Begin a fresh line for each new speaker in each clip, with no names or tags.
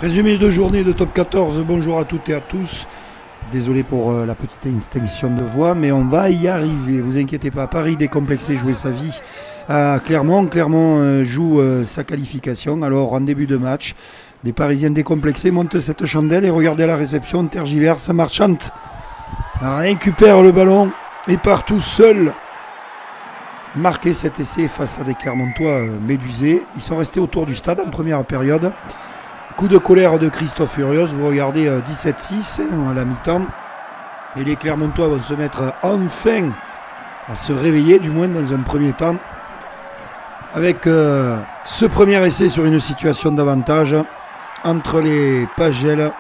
Résumé de journée de top 14, bonjour à toutes et à tous. Désolé pour la petite extinction de voix, mais on va y arriver. Vous inquiétez pas, Paris décomplexé jouer sa vie à Clermont. Clermont joue sa qualification. Alors en début de match, des Parisiens décomplexés montent cette chandelle et regardez la réception, tergiverse, Marchand récupère le ballon et part tout seul marquer cet essai face à des Clermontois médusés. Ils sont restés autour du stade en première période. Coup de colère de Christophe Furios, vous regardez 17-6 à la mi-temps. Et les Clermontois vont se mettre enfin à se réveiller, du moins dans un premier temps. Avec ce premier essai sur une situation d'avantage entre les Pagels,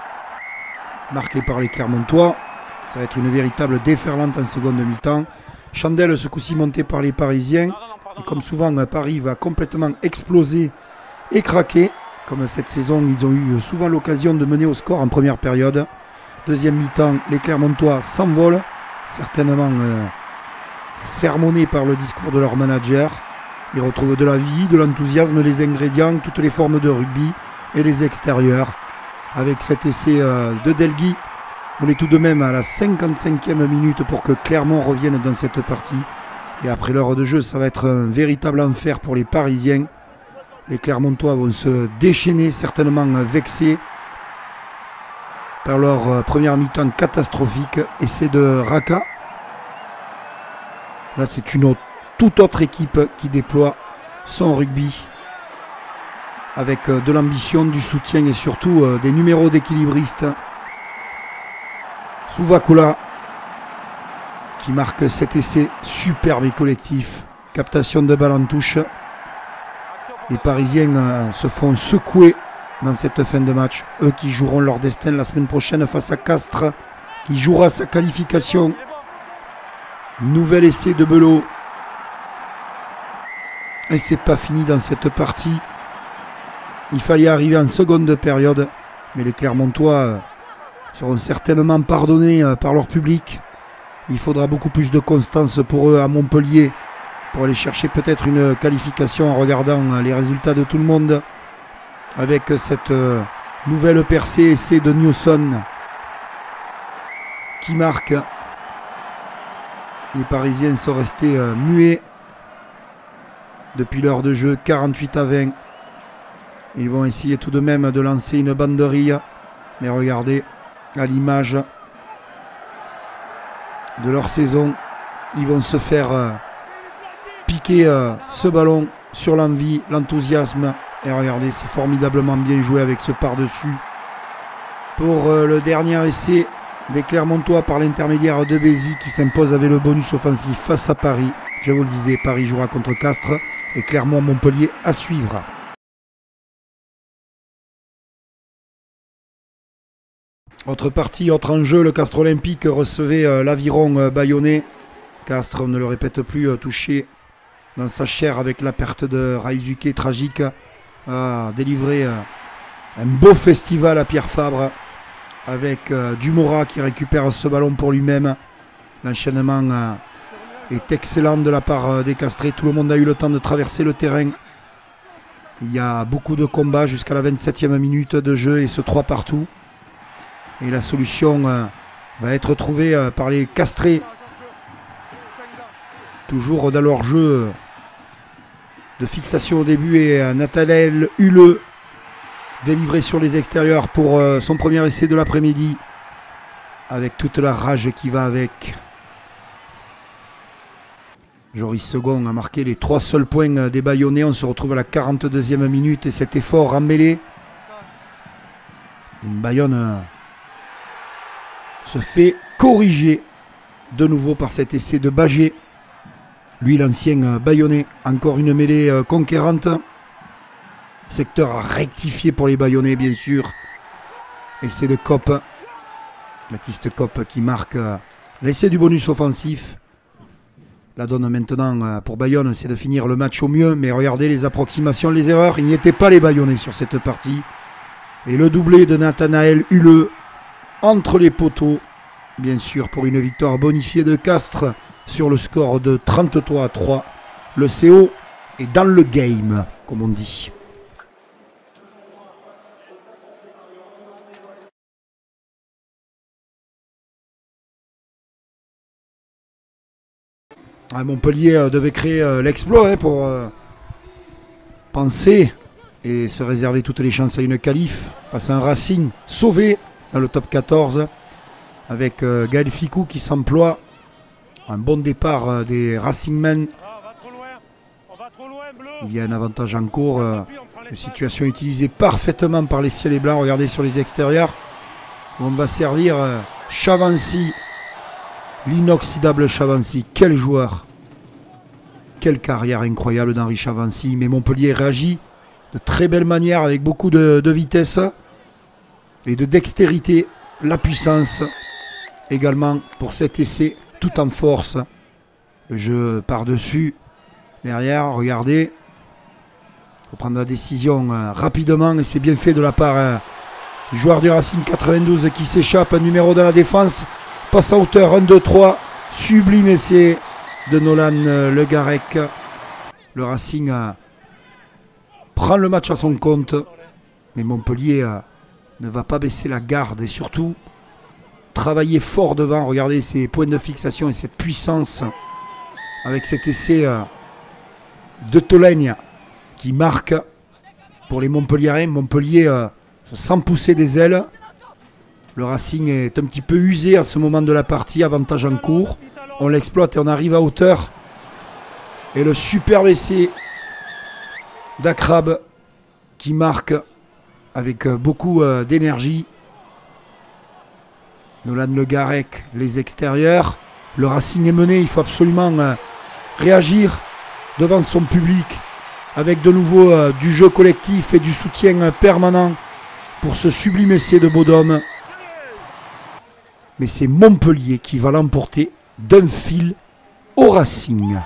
marqué par les Clermontois. Ça va être une véritable déferlante en seconde mi-temps. Chandelle ce coup-ci montée par les Parisiens. Et comme souvent, Paris va complètement exploser et craquer. Comme cette saison, ils ont eu souvent l'occasion de mener au score en première période. Deuxième mi-temps, les Clermontois s'envolent, certainement sermonnés par le discours de leur manager. Ils retrouvent de la vie, de l'enthousiasme, les ingrédients, toutes les formes de rugby et les extérieurs. Avec cet essai de Delgui, on est tout de même à la 55e minute pour que Clermont revienne dans cette partie. Et après l'heure de jeu, ça va être un véritable enfer pour les Parisiens. Les Clermontois vont se déchaîner, certainement vexés par leur première mi-temps catastrophique. Essai de Raka. Là, c'est une toute autre équipe qui déploie son rugby avec de l'ambition, du soutien et surtout des numéros d'équilibristes. Souvakula qui marque cet essai superbe et collectif. Captation de balle en touche. Les Parisiens se font secouer dans cette fin de match. Eux qui joueront leur destin la semaine prochaine face à Castres, qui jouera sa qualification. Nouvel essai de Belot. Et c'est pas fini dans cette partie. Il fallait arriver en seconde période. Mais les Clermontois seront certainement pardonnés par leur public. Il faudra beaucoup plus de constance pour eux à Montpellier, pour aller chercher peut-être une qualification en regardant les résultats de tout le monde. Avec cette nouvelle percée, essai de Newson qui marque. Les Parisiens sont restés muets depuis l'heure de jeu, 48-20. Ils vont essayer tout de même de lancer une banderille. Mais regardez, à l'image de leur saison, ils vont se faire piquer ce ballon sur l'envie, l'enthousiasme. Et regardez, c'est formidablement bien joué avec ce par-dessus. Pour le dernier essai des Clermontois par l'intermédiaire de Bézi qui s'impose avec le bonus offensif face à Paris. Je vous le disais, Paris jouera contre Castres et Clermont-Montpellier à suivre. Autre partie, autre enjeu, le Castres Olympique recevait l'Aviron bayonnais. Castres, on ne le répète plus, touché dans sa chair avec la perte de Raizuke tragique, a délivré un beau festival à Pierre Fabre avec Dumora qui récupère ce ballon pour lui-même. L'enchaînement est excellent de la part des Castrés. Tout le monde a eu le temps de traverser le terrain. Il y a beaucoup de combats jusqu'à la 27e minute de jeu et ce 3 partout. Et la solution va être trouvée par les Castrés. Toujours dans leur jeu de fixation au début et Nathanaël Huleux délivré sur les extérieurs pour son premier essai de l'après-midi avec toute la rage qui va avec. Joris Second a marqué les 3 seuls points des Bayonnais. On se retrouve à la 42e minute et cet effort en mêlée. Bayonne se fait corriger de nouveau par cet essai de Bagé. Lui, l'ancien Bayonnais, encore une mêlée conquérante. Secteur à rectifier pour les Bayonnais, bien sûr. Essai de Kopp. Baptiste Kopp qui marque l'essai du bonus offensif. La donne maintenant pour Bayonne, c'est de finir le match au mieux. Mais regardez les approximations, les erreurs. Il n'y était pas les Bayonnais sur cette partie. Et le doublé de Nathanaël Huleux entre les poteaux. Bien sûr, pour une victoire bonifiée de Castres sur le score de 33-3. Le CO est dans le game, comme on dit. Montpellier devait créer l'exploit pour penser et se réserver toutes les chances à une qualif face à un Racing sauvé dans le top 14 avec Gaël Ficou qui s'emploie. Un bon départ des Racingmen. Il y a un avantage en cours. Une situation utilisée parfaitement par les ciels et blancs. Regardez sur les extérieurs. On va servir Chavancy. L'inoxydable Chavancy. Quel joueur. Quelle carrière incroyable d'Henri Chavancy. Mais Montpellier réagit de très belle manière avec beaucoup de vitesse et de dextérité. La puissance également pour cet essai. Tout en force. Le jeu par-dessus. Derrière, regardez. Il faut prendre la décision rapidement. Et c'est bien fait de la part du joueur du Racing 92 qui s'échappe. Un numéro dans la défense. Passe à hauteur. 1, 2, 3. Sublime essai de Nolan Le Garec. Le Racing prend le match à son compte. Mais Montpellier ne va pas baisser la garde. Et surtout... travailler fort devant, regardez ses points de fixation et cette puissance avec cet essai de Tolègne qui marque pour les Montpelliérains. Montpellier se sent pousser des ailes. Le Racing est un petit peu usé à ce moment de la partie, avantage en cours. On l'exploite et on arrive à hauteur. Et le superbe essai d'Akrab qui marque avec beaucoup d'énergie. Nolan Le Garec, les extérieurs. Le Racing est mené, il faut absolument réagir devant son public avec de nouveau du jeu collectif et du soutien permanent pour ce sublime essai de Baudôme. Mais c'est Montpellier qui va l'emporter d'un fil au Racing.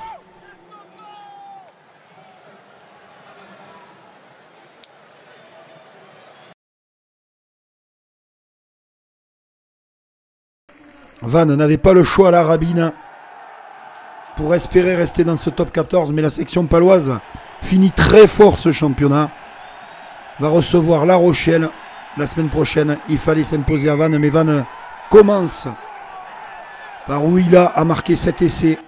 Vannes n'avait pas le choix à la rabine pour espérer rester dans ce top 14, mais la section paloise finit très fort ce championnat. Va recevoir La Rochelle la semaine prochaine. Il fallait s'imposer à Vannes, mais Vannes commence par Ouïla à marquer cet essai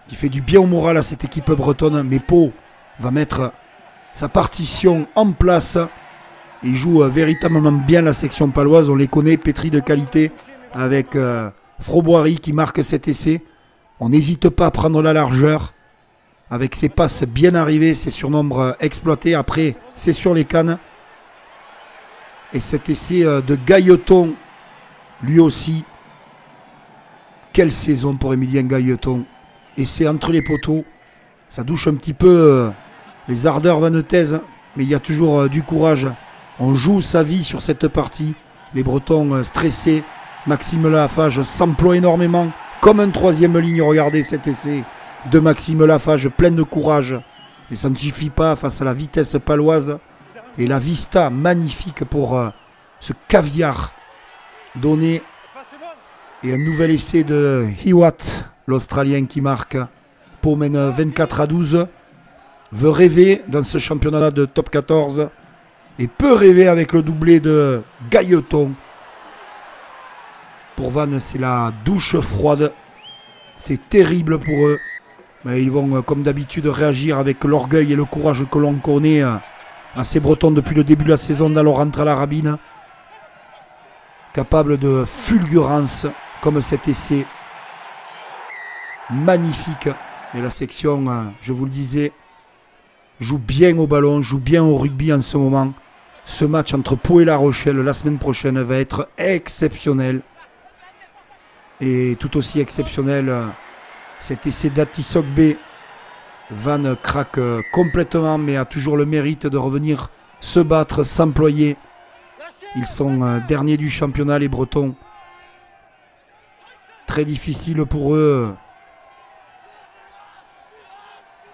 qui fait du bien au moral à cette équipe bretonne. Mais Pau va mettre sa partition en place. Il joue véritablement bien la section paloise, on les connaît, pétris de qualité. Avec Froboiry qui marque cet essai. On n'hésite pas à prendre la largeur. Avec ses passes bien arrivées, ses surnombres exploités. Après, c'est sur les cannes. Et cet essai de Gailleton, lui aussi. Quelle saison pour Emilien Gailleton. Et c'est entre les poteaux. Ça douche un petit peu les ardeurs vannetaises. Mais il y a toujours du courage. On joue sa vie sur cette partie. Les Bretons stressés. Maxime Lafage s'emploie énormément comme un troisième ligne. Regardez cet essai de Maxime Lafage, plein de courage. Mais ça ne suffit pas face à la vitesse paloise. Et la vista magnifique pour ce caviar donné. Et un nouvel essai de Hiwat, l'Australien qui marque. Pau mène 24-12. Veut rêver dans ce championnat de top 14. Et peut rêver avec le doublé de Gailleton. Pour Vannes, c'est la douche froide. C'est terrible pour eux. Mais ils vont, comme d'habitude, réagir avec l'orgueil et le courage que l'on connaît à ces Bretons depuis le début de la saison dans leur rentrée à la rabine. Capable de fulgurance, comme cet essai. Magnifique. Mais la section, je vous le disais, joue bien au ballon, joue bien au rugby en ce moment. Ce match entre Pau et La Rochelle la semaine prochaine va être exceptionnel. Et tout aussi exceptionnel, cet essai d'Atisogbe. Vannes craque complètement, mais a toujours le mérite de revenir se battre, s'employer. Ils sont derniers du championnat, les Bretons. Très difficile pour eux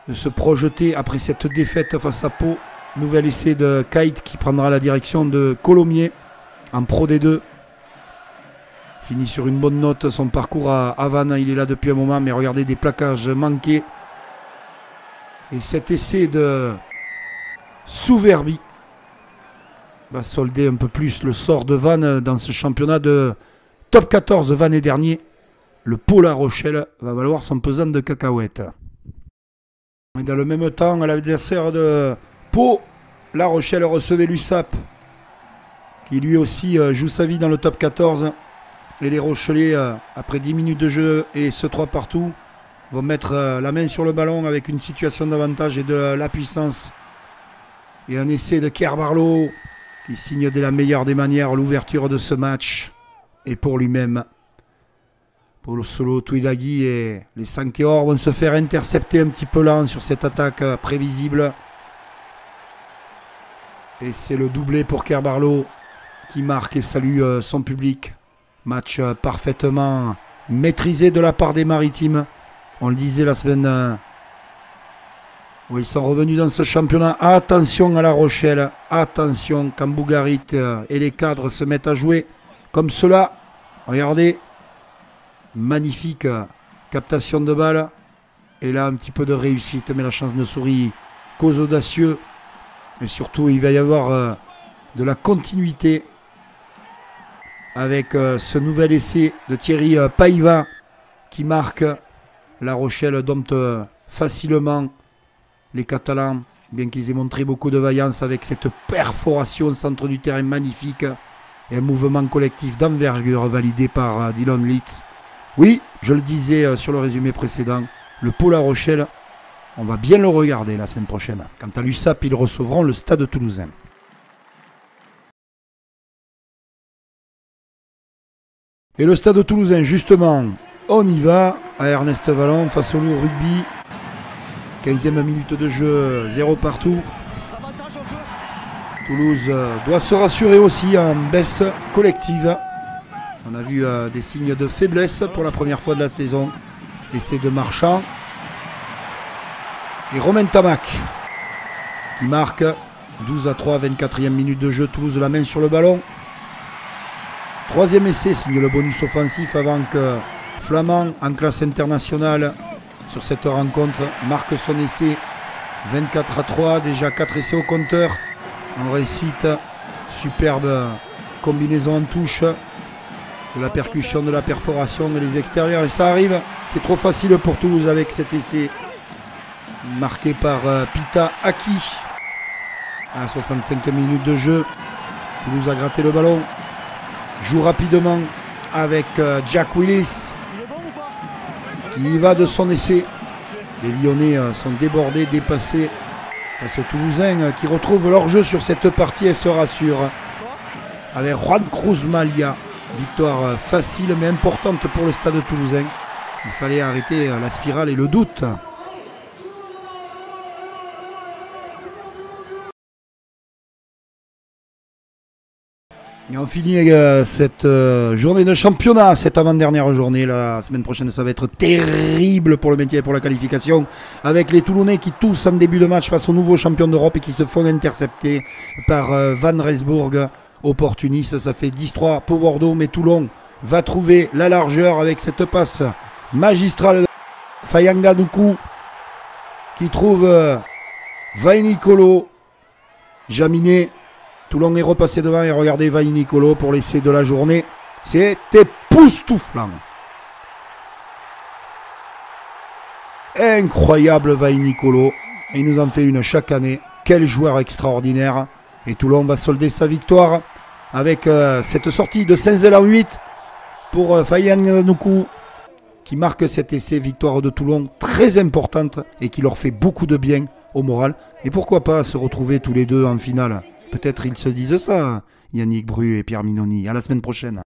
de se projeter après cette défaite face à Pau. Nouvel essai de Kite qui prendra la direction de Colomiers en Pro D2. Finit sur une bonne note son parcours à Vannes. Il est là depuis un moment, mais regardez des plaquages manqués. Et cet essai de Souverbi va solder un peu plus le sort de Vannes dans ce championnat de top 14. Vannes est dernier. le Pau La Rochelle va valoir son pesant de cacahuètes. Et dans le même temps, l'adversaire de Pau La Rochelle recevait l'USAP, qui lui aussi joue sa vie dans le top 14. Et les Rochelais, après 10 minutes de jeu et ce 3 partout, vont mettre la main sur le ballon avec une situation d'avantage et de la puissance. Et un essai de Kerr Barlow qui signe de la meilleure des manières l'ouverture de ce match. Et pour lui-même, pour le solo Tuilagi et les Sankeor vont se faire intercepter un petit peu lent sur cette attaque prévisible. Et c'est le doublé pour Kerr Barlow qui marque et salue son public. Match parfaitement maîtrisé de la part des Maritimes. On le disait la semaine où ils sont revenus dans ce championnat. Attention à La Rochelle, attention quand Bougarit et les cadres se mettent à jouer comme cela. Regardez, magnifique captation de balle. Et là un petit peu de réussite, mais la chance ne sourit qu'aux audacieux. Et surtout il va y avoir de la continuité avec ce nouvel essai de Thierry Paiva qui marque. La Rochelle dompte facilement les Catalans, bien qu'ils aient montré beaucoup de vaillance avec cette perforation au centre du terrain magnifique et un mouvement collectif d'envergure validé par Dylan Litz. Oui, je le disais sur le résumé précédent, le Pau La Rochelle, on va bien le regarder la semaine prochaine. Quant à l'USAP, ils recevront le Stade Toulousain. Et le Stade Toulousain, justement, on y va à Ernest Vallon face au Loup Rugby. 15e minute de jeu, 0 partout. Toulouse doit se rassurer aussi en baisse collective. On a vu des signes de faiblesse pour la première fois de la saison. Essai de Marchand. Et Romain Tamac qui marque 12-3, 24e minute de jeu. Toulouse la main sur le ballon. Troisième essai, signe le bonus offensif avant que Flamand, en classe internationale, sur cette rencontre, marque son essai. 24-3, déjà 4 essais au compteur. En réussite, superbe combinaison en touche, de la percussion, de la perforation et les extérieurs. Et ça arrive, c'est trop facile pour Toulouse avec cet essai. Marqué par Pita Aki. À 65e minute de jeu, Toulouse a gratté le ballon. Joue rapidement avec Jack Willis qui y va de son essai. Les Lyonnais sont débordés, dépassés face aux Toulousains qui retrouvent leur jeu sur cette partie et se rassurent avec Juan Cruz Malia. Victoire facile mais importante pour le Stade Toulousain. Il fallait arrêter la spirale et le doute. Et on finit cette journée de championnat, cette avant-dernière journée. La semaine prochaine, ça va être terrible pour le maintien et pour la qualification. Avec les Toulonnais qui toussent en début de match face aux nouveaux champions d'Europe et qui se font intercepter par Van Rensburg, opportuniste. Ça fait 10-3 pour Bordeaux, mais Toulon va trouver la largeur avec cette passe magistrale de Fayanga Nuku qui trouve Vainicolo. Jaminet. Toulon est repassé devant et regardez Vainicolo pour l'essai de la journée. C'est époustouflant. Incroyable Vainicolo. Il nous en fait une chaque année. Quel joueur extraordinaire. Et Toulon va solder sa victoire avec cette sortie de Saint-Zel en 8 pour Fayanga Nuku qui marque cet essai. Victoire de Toulon très importante et qui leur fait beaucoup de bien au moral. Et pourquoi pas se retrouver tous les deux en finale. Peut-être ils se disent ça, Yannick Bru et Pierre Minoni. À la semaine prochaine.